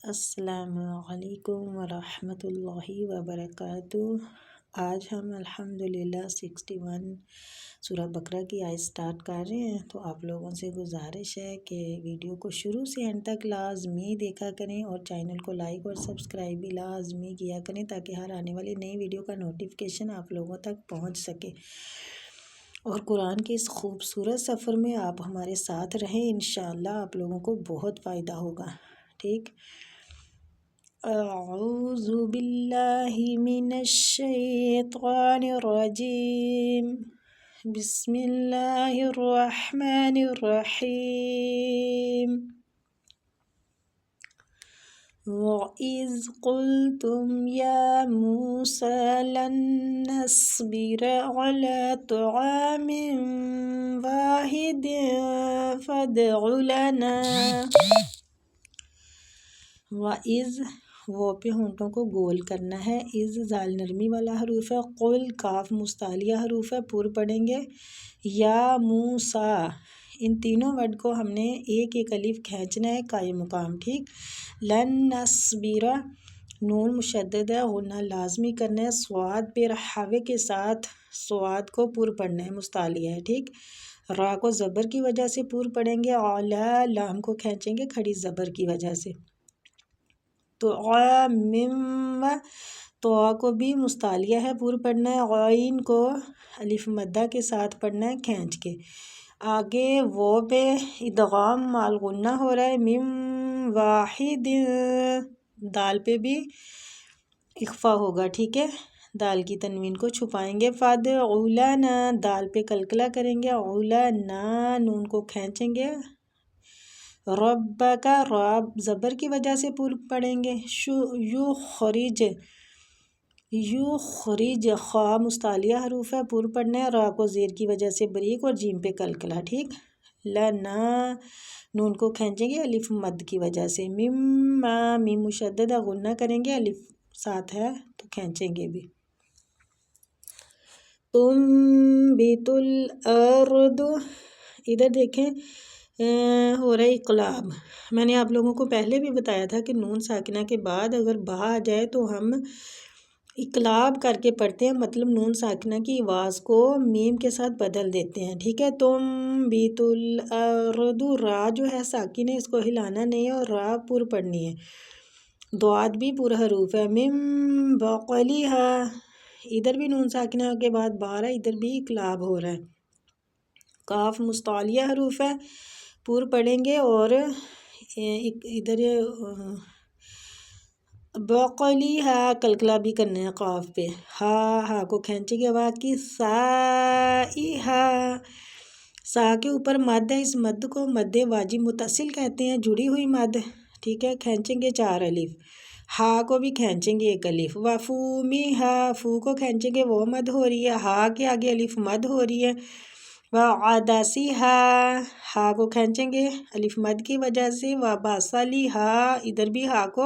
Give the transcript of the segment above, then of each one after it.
السلام علیکم ورحمۃ اللہ وبرکاتہ۔ آج ہم الحمدللہ 61 سورہ بقرہ کی آیت سٹارٹ کر رہے ہیں، تو آپ لوگوں سے گزارش ہے کہ ویڈیو کو شروع سے اینڈ تک لازمی دیکھا کریں اور چینل کو لائک اور سبسکرائب بھی لازمی کیا کریں تاکہ ہر آنے والی نئی ویڈیو کا نوٹیفیکیشن آپ لوگوں تک پہنچ سکے اور قرآن کے اس خوبصورت سفر میں آپ ہمارے ساتھ رہیں، انشاءاللہ آپ لوگوں کو بہت فائدہ ہوگا۔ ٹھیک، اعوذ باللہ من الشیطان الرجیم، بسم اللہ الرحمن الرحیم۔ وَإِذْ قُلْتُمْ يَا مُوسَىٰ لَن نَّصْبِرَ عَلَىٰ طَعَامٍ وَاحِدٍ فَادْعُ لَنَا۔ وَإِذْ، وہ پہ ہونٹوں کو گول کرنا ہے، از زال نرمی والا حروف ہے، قل کاف مستعلیہ حروف ہے، پر پڑھیں گے یا موسیٰ، ان تینوں ورڈ کو ہم نے ایک ایک الف کھینچنا ہے قائم مقام۔ ٹھیک، لن نصبر، نون مشدد ہے، غنہ لازمی کرنا ہے، سواد پہ حاوے کے ساتھ سواد کو پر پڑھنا ہے، مستعلیہ ہے۔ ٹھیک، را کو زبر کی وجہ سے پر پڑھیں گے، علا لام کو کھینچیں گے کھڑی زبر کی وجہ سے، تو مم تو کو بھی مستعلیہ ہے، پر پڑھنا ہے، غین کو الف مدہ کے ساتھ پڑھنا ہے کھینچ کے۔ آگے وہ پہ ادغام مال غنہ ہو رہا ہے، مم واحد، دال پہ بھی اخفا ہوگا۔ ٹھیک ہے، دال کی تنوین کو چھپائیں گے، فادعو لنا، دال پہ قلقلہ کریں گے، علنا نون کو کھینچیں گے، ربک راب زبر کی وجہ سے پر پڑھیں گے، یخرج، یخرج خا مستعلیہ حروف ہے، پر پڑھنا ہے، را کو زیر کی وجہ سے بریک اور جیم پہ قلقلہ۔ ٹھیک، لنا نون کو کھینچیں گے الف مد کی وجہ سے، مما میم مشدد غنہ کریں گے، الف ساتھ ہے تو کھینچیں گے بھی، تنبت الارض، ادھر دیکھیں ہو رہا ہے اقلاب۔ میں نے آپ لوگوں کو پہلے بھی بتایا تھا کہ نون ساکنہ کے بعد اگر با آ جائے تو ہم اقلاب کر کے پڑھتے ہیں، مطلب نون ساکنہ کی آواز کو میم کے ساتھ بدل دیتے ہیں۔ ٹھیک ہے، تنبت الارض، را جو ہے ساکن ہے، اس کو ہلانا نہیں ہے اور را پر پڑھنی ہے، ضاد بھی پر حروف ہے، من بقلھا، ادھر بھی نون ساکنہ کے بعد با رہا ہے، ادھر بھی اقلاب ہو رہا ہے، کاف مستعلیہ حروف ہے، پر پڑھیں گے اور ادھر بقلھا قلقلہ بھی کرنا ہے قاف پہ، ہا کو کھینچیں گے، وا کی سائحا، سا کے اوپر مد ہے، اس مد کو مد واجب متصل کہتے ہیں، جڑی ہوئی مد۔ ٹھیک ہے، کھینچیں گے 4 الف، ہا کو بھی کھینچیں گے 1 الف، وفومیہا، فو کو کھینچیں گے، وہ مد ہو رہی ہے، ہا کے آگے الف مد ہو رہی ہے، وعدسیہا، ہا کو کھینچیں گے الف مد کی وجہ سے، وبصلیہا، ادھر بھی ہا کو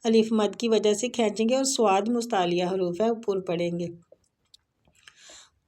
الف مد کی وجہ سے کھینچیں گے اور سواد مستعلیہ حروف ہے، پر پڑھیں گے،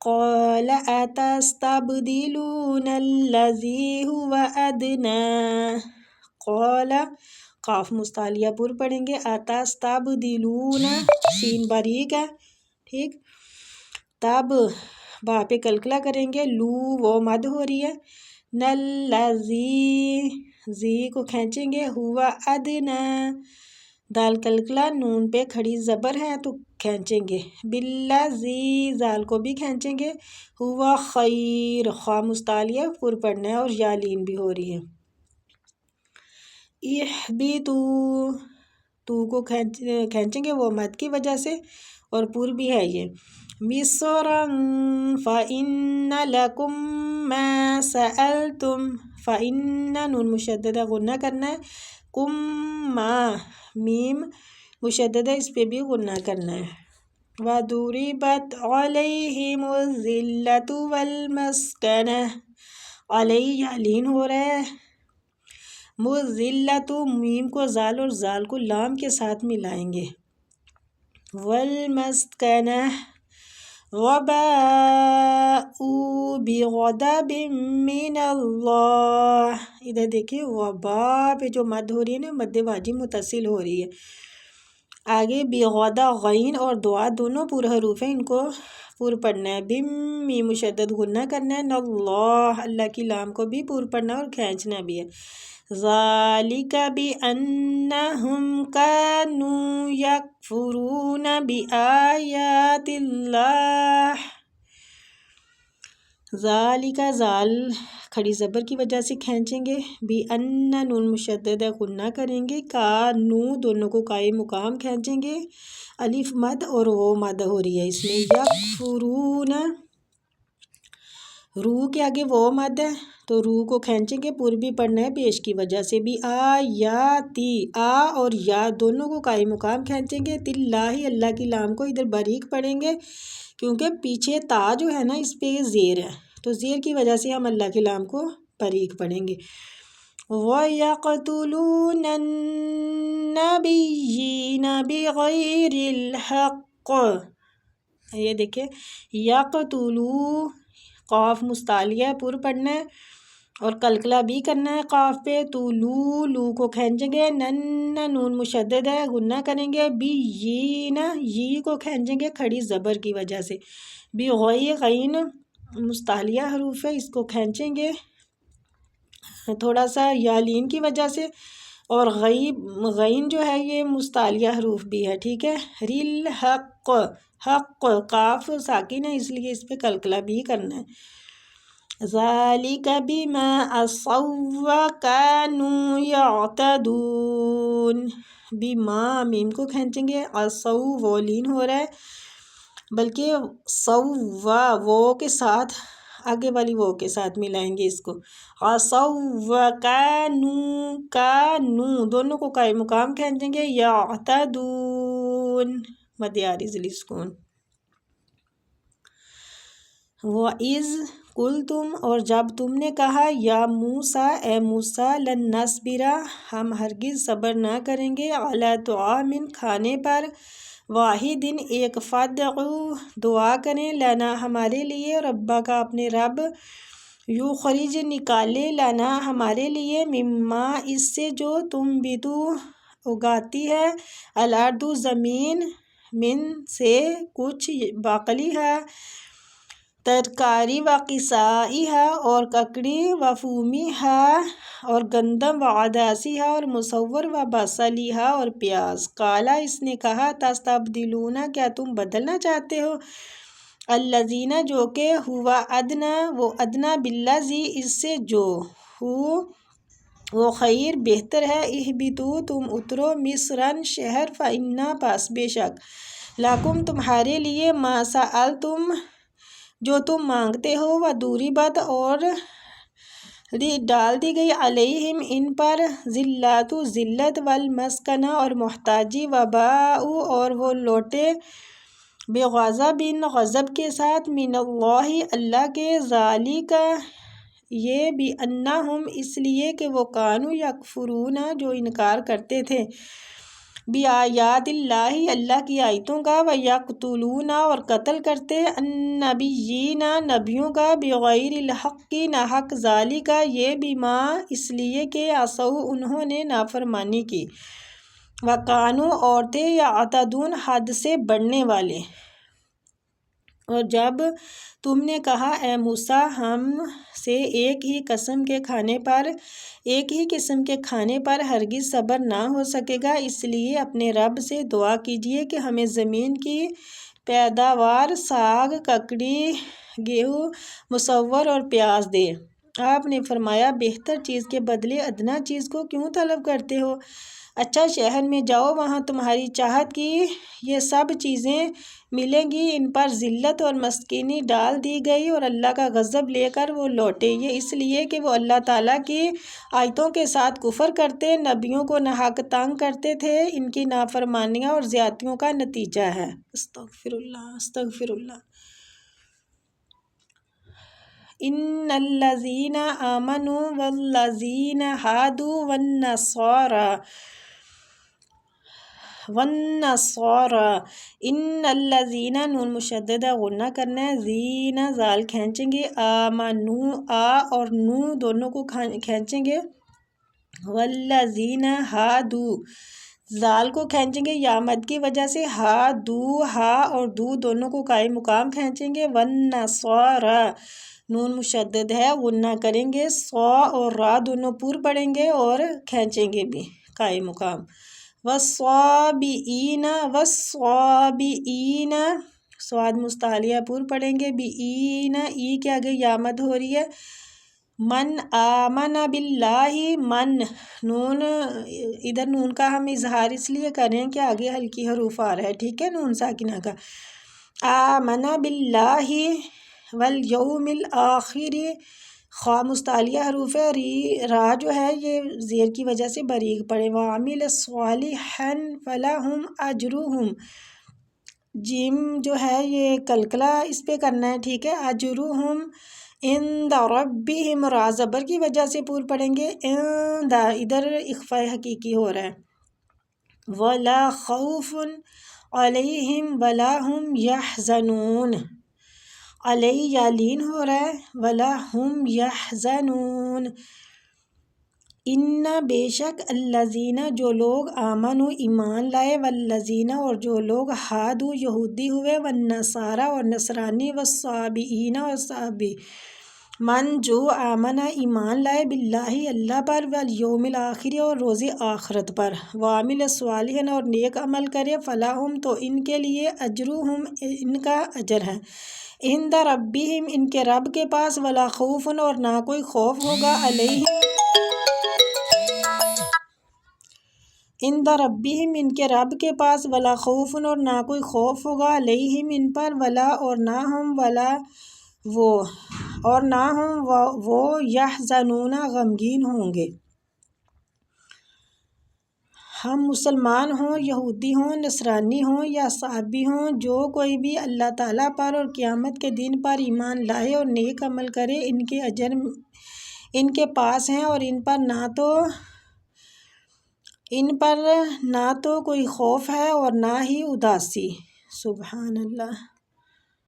قال اتستبدلون الذی هو ادنی، قال قاف مستعلیہ پر پڑھیں گے، اتستبدلون، سین باریک ہے، ٹھیک، تب با پہ قلقلہ کریں گے، لو وہ مد ہو رہی ہے، نلذی، زی کو کھینچیں گے، ہوا ادنی، دال قلقلہ، نون پہ کھڑی زبر ہے تو کھینچیں گے، بالذی، زال کو بھی کھینچیں گے، ہوا خیر، خواہ مستعلیہ پر پڑھنا ہے اور یا لین بھی ہو رہی ہے، اہبطوا، تو کو کھینچیں گے وہ مد کی وجہ سے اور پر بھی ہے یہ، مصرا فإن لکم ما سألتم، فإن نون مشددہ غنہ کرنا ہے، کم ما میم مشددہ اس پہ بھی غنہ کرنا ہے، وَضُرِبَتْ عَلَيْهِمُ الذِّلَّةُ وَالْمَسْكَنَةُ، علیہ یا لین ہو رہا ہے، مذلت، میم کو زال اور زال کو لام کے ساتھ ملائیں گے، والمسکنہ، وباءوا بغضب من اللہ، ادھر دیکھیے وبا پہ جو مد ہو رہی ہے نا، مد واجب متصل ہو رہی ہے. آگے بغدا غین اور دعا دونوں پور حروف ہیں، ان کو پور پڑھنا ہے. بم می مشدد غنہ کرنا ہے. اللہ اللہ کی لام کو بھی پور پڑھنا اور کھینچنا بھی ہے. ذالک بأنہم کانوا یکفرون بآیات اللہ. ذالک زال کھڑی زبر کی وجہ سے کھینچیں گے. بأن نون مشدد غنہ کریں گے. کانو دونوں کو قائم مقام کھینچیں گے. الف مد اور وہ مد ہو رہی ہے اس میں. یکفرون رو کے آگے وہ مد ہے تو رو کو کھینچیں گے. پور بھی پڑھنا ہے پیش کی وجہ سے. بھی آیاتی آ اور یا دونوں کو قائم مقام کھینچیں گے. تلّہ اللہ کی لام کو ادھر باریک پڑھیں گے کیونکہ پیچھے تا جو ہے نا اس پہ زیر ہے، تو زیر کی وجہ سے ہم اللہ کی لام کو باریک پڑھیں گے. وَيَقْتُلُونَ النَّبِيِّينَ بِغَيْرِ الْحَقِّ. یہ دیکھیں یقتلو قاف مستعلیہ پور پڑھنا ہے اور قلقلہ بھی کرنا ہے قاف پہ. طلو لو کو کھینچیں گے. نن نون مشدد ہے غنہ کریں گے. بی یہ کو کھینچیں گے کھڑی زبر کی وجہ سے. بی غین مستعلیہ حروف ہے، اس کو کھینچیں گے تھوڑا سا یالین کی وجہ سے. اور غین جو ہے یہ مستعلیہ حروف بھی ہے، ٹھیک ہے. ریل حق حق قاف ساکن ہے اس لیے اس پہ قلقلہ بھی کرنا ہے. ذالک بما عصوا وکانوا یعتدون. بما میم کو کھینچیں گے. عصوا وہ لین ہو رہا ہے بلکہ سوا وہ کے ساتھ آگے والی وہ کے ساتھ ملائیں گے اس کو. عصوا کانو دونوں کو قائم مقام کھینچیں گے. یعتدون مد عارض سکون. وَإِذْ قُلْتُمْ اور جب تم نے کہا یا موسیٰ اے موسیٰ لن نصبر ہم ہرگز صبر نہ کریں گے علی طعام کھانے پر واحد ایک فادعو دعا کریں لنا ہمارے لیے ربا کا اپنے رب یخرج نکالے لنا ہمارے لیے مما اس سے جو تم بدو اگاتی ہے الارض زمین من سے کچھ باقلی ہے ترکاری و قصائی ہے اور ککڑی و فومی ہے اور گندم و عداسی ہے اور مصور و بصلی ہے اور پیاز. قالا اس نے کہا تستبدلون کیا تم بدلنا چاہتے ہو الذین جو کہ ہوا ادنا وہ ادنا بالذی اس سے جو وہ خیر بہتر ہے. اہبطوا تم اترو مصرن شہر فإنا پس بے شک لکم تمہارے لیے ما سألتم جو تم مانگتے ہو. وضربت اور ڈال دی گئی علیہم ان پر ذلت ذلت والمسکنہ اور محتاجی. وباءوا اور وہ لوٹے بغضب غضب کے ساتھ من اللہ اللہ کے. ذالک یہ بأنہم اس لیے کہ وہ کانوا یکفرون جو انکار کرتے تھے بآیات اللہ اللہ کی آیتوں کا. ویقتلون اور قتل کرتے النبیین نبیوں کا بغیر الحق ناحق. ذالک یہ بما اس لیے کہ عصوا انہوں نے نافرمانی کی وکانوا اور تھے یعتدون حد سے بڑھنے والے. اور جب تم نے کہا اے موسیٰ ہم سے ایک ہی قسم کے کھانے پر ہرگز صبر نہ ہو سکے گا، اس لیے اپنے رب سے دعا کیجیے کہ ہمیں زمین کی پیداوار ساگ ککڑی گیہوں مصور اور پیاز دے. آپ نے فرمایا بہتر چیز کے بدلے ادنا چیز کو کیوں طلب کرتے ہو. اچھا شہر میں جاؤ وہاں تمہاری چاہت کی یہ سب چیزیں ملیں گی. ان پر ذلت اور مسکینی ڈال دی گئی اور اللہ کا غضب لے کر وہ لوٹے. یہ اس لیے کہ وہ اللہ تعالیٰ کی آیتوں کے ساتھ کفر کرتے نبیوں کو ناحق تنگ کرتے تھے. ان کی نافرمانیاں اور زیادتیوں کا نتیجہ ہے. استغفر اللہ. ان الذین آمنوا والذین ہادوا والنصارى والنصارى ان الذین نون مشددہ غنہ کرنا ہے، زین زال کھینچیں گے، آمنو آ اور نو دونوں کو کھینچیں گے، والذین ہادو زال کو کھینچیں گے یا مد کی وجہ سے، ہادو ہا اور دو دونوں کو قائم مقام کھینچیں گے، والنصارى نون مشدد ہے غنہ کریں گے، صا اور را دونوں پور پڑیں گے اور کھینچیں گے بھی قائم مقام، والصابئین والصابئین سواد مستعلیہ پور پڑیں گے، بئین ای کے آگے یامد ہو رہی ہے، من آمن باللہ من نون ادھر نون کا ہم اظہار اس لیے کر رہے ہیں کہ آگے ہلکی حروف آ رہا ہے، ٹھیک ہے، نون ساکنہ کا، آمن باللہ والیوم الآخر خواہ مستعلیہ حروف ہے، را جو ہے یہ زیر کی وجہ سے باریک پڑے، وعمل صالحا فلہم اجرہم جیم جو ہے یہ کلکلا اس پہ کرنا ہے، ٹھیک ہے، اجرہم عند ربہم را زبر کی وجہ سے پور پڑیں گے، ادھر اخفاء حقیقی ہو رہا ہے، ولا خوف علیہم ولا هم یحزنون علیہ یا لین ہو رہا ہے، ولا هم یحزنون ان بے شک الذین جو لوگ آمنوا ایمان لائے، والذین اور جو لوگ ہادو یہودی ہوئے، والنصارى اور نصرانی، والصابئین اور صابی، من جو آمنہ ایمان لائے، باللہ اللہ پر، والیوم الآخر اور روز آخرت پر، وعمل صالحا اور نیک عمل کرے، فلاحم تو ان کے لیے، اجرہم ان کا اجر ہے، عند ربہم ان کے رب کے پاس، ولا خوف اور نہ کوئی خوف ہوگا، علیہم عند ربہم ان کے رب کے پاس، ولا خوف اور نہ کوئی خوف ہوگا، علیہم ان پر، ولا اور نہ ہم وہ یحزنون غمگین ہوں گے، ہم مسلمان ہوں، یہودی ہوں، نصرانی ہوں یا صابی ہوں، جو کوئی بھی اللہ تعالیٰ پر اور قیامت کے دن پر ایمان لائے اور نیک عمل کرے، ان کے اجر ان کے پاس ہیں، اور ان پر نہ تو کوئی خوف ہے اور نہ ہی اداسی، سبحان اللہ۔